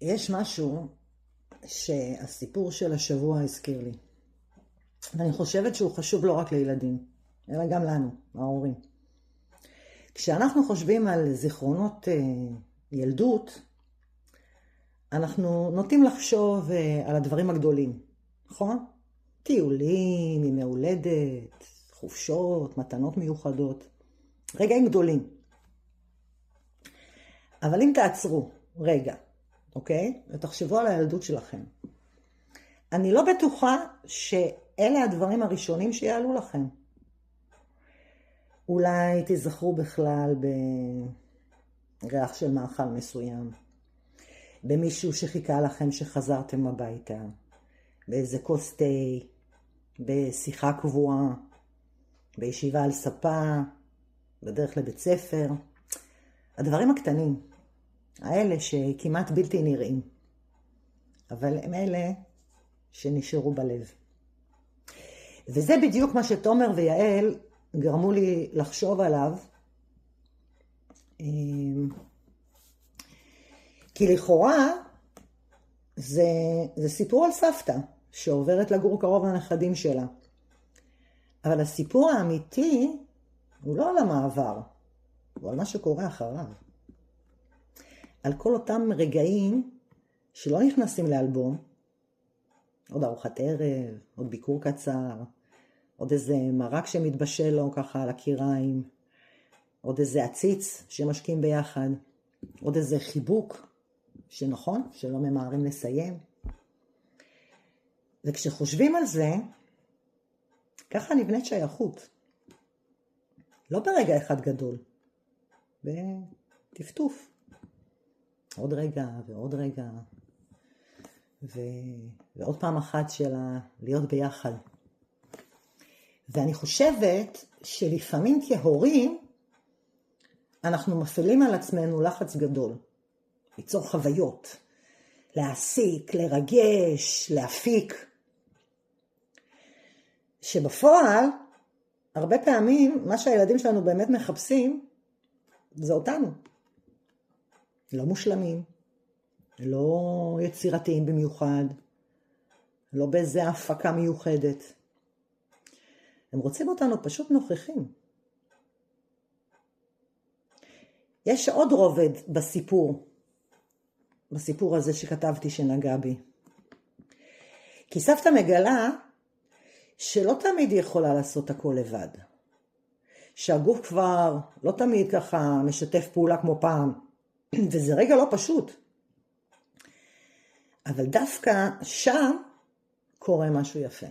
יש משהו שהסיפור של השבוע הזכיר לי, ואני חושבת שהוא חשוב לא רק לילדים, אלא גם לנו, ההורים. כשאנחנו חושבים על זיכרונות ילדות, אנחנו נוטים לחשוב על הדברים הגדולים, נכון? טיולים, ימי הולדת, חופשות, מתנות מיוחדות, רגעים גדולים. אבל אם תעצרו רגע, אוקיי? ותחשבו על הילדות שלכם. אני לא בטוחה שאלה הדברים הראשונים שיעלו לכם. אולי תזכרו בכלל בריח של מאכל מסוים, במישהו שחיכה לכם שחזרתם הביתה, באיזה כוס תה, בשיחה קבועה, בישיבה על ספה, בדרך לבית ספר. הדברים הקטנים, האלה שכמעט בלתי נראים, אבל הם אלה שנשארו בלב. וזה בדיוק מה שתומר ויעל גרמו לי לחשוב עליו, כי לכאורה זה סיפור על סבתא שעוברת לגור קרוב לנכדים שלה. אבל הסיפור האמיתי הוא לא על המעבר, הוא על מה שקורה אחריו. על כל אותם רגעים שלא נכנסים לאלבום, עוד ארוחת ערב, עוד ביקור קצר, עוד איזה מרק שמתבשל לו ככה על הקיריים, עוד איזה עציץ שמשקים ביחד, עוד איזה חיבוק שנכון, שלא ממהרים לסיים. וכשחושבים על זה, ככה נבנית שייכות. לא ברגע אחד גדול, בטפטוף. עוד רגע ועוד רגע, ועוד פעם אחת של להיות ביחד. ואני חושבת שלפעמים כהורים, אנחנו מפעילים על עצמנו לחץ גדול, ליצור חוויות, להעסיק, לרגש, להפיק, שבפועל, הרבה פעמים, מה שהילדים שלנו באמת מחפשים, זה אותנו. לא מושלמים, לא יצירתיים במיוחד, לא באיזה הפקה מיוחדת. הם רוצים אותנו פשוט נוכחים. יש עוד רובד בסיפור הזה שכתבתי שנגע בי. כי סבתא מגלה שלא תמיד היא יכולה לעשות הכל לבד. שהגוף כבר לא תמיד ככה משתף פעולה כמו פעם. וזה רגע לא פשוט. אבל דווקא שם קורה משהו יפה.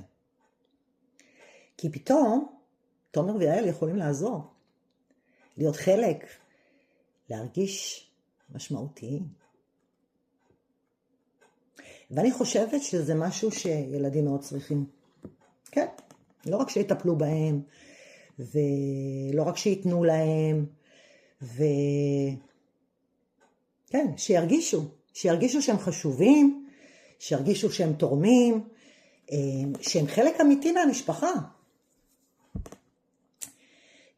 כי פתאום תומר ויעל יכולים לעזור. להיות חלק. להרגיש משמעותיים. ואני חושבת שזה משהו שילדים מאוד צריכים. כן, לא רק שיטפלו בהם, ולא רק שיתנו להם, כן, שירגישו שהם חשובים, שירגישו שהם תורמים, שהם חלק אמיתי מהמשפחה.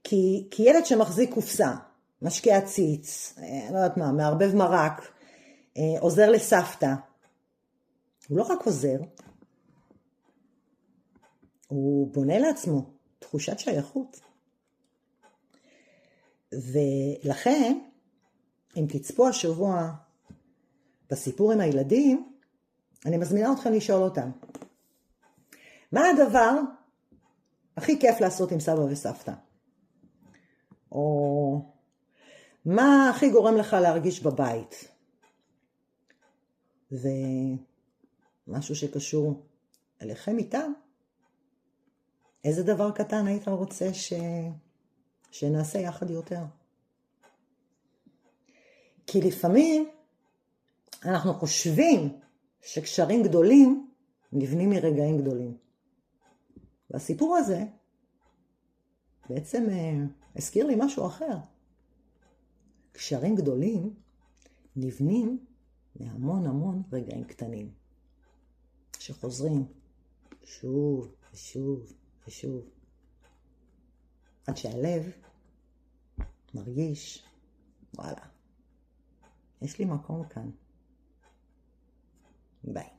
כי ילד שמחזיק קופסה, משקיע עציץ, לא יודעת מה, מערבב מרק, עוזר לסבתא, הוא לא רק עוזר, הוא בונה לעצמו תחושת שייכות. ולכן, אם תצפו השבוע בסיפור עם הילדים, אני מזמינה אתכם לשאול אותם. מה הדבר הכי כיף לעשות עם סבא וסבתא? או מה הכי גורם לך להרגיש בבית? זה משהו שקשור אליכם איתם? איזה דבר קטן היית רוצה שנעשה יחד יותר? כי לפעמים אנחנו חושבים שקשרים גדולים נבנים מרגעים גדולים. והסיפור הזה בעצם הזכיר לי משהו אחר. קשרים גדולים נבנים מהמון המון רגעים קטנים. שחוזרים שוב ושוב ושוב. עד שהלב מרגיש, וואלה, יש לי מקום כאן. ביי.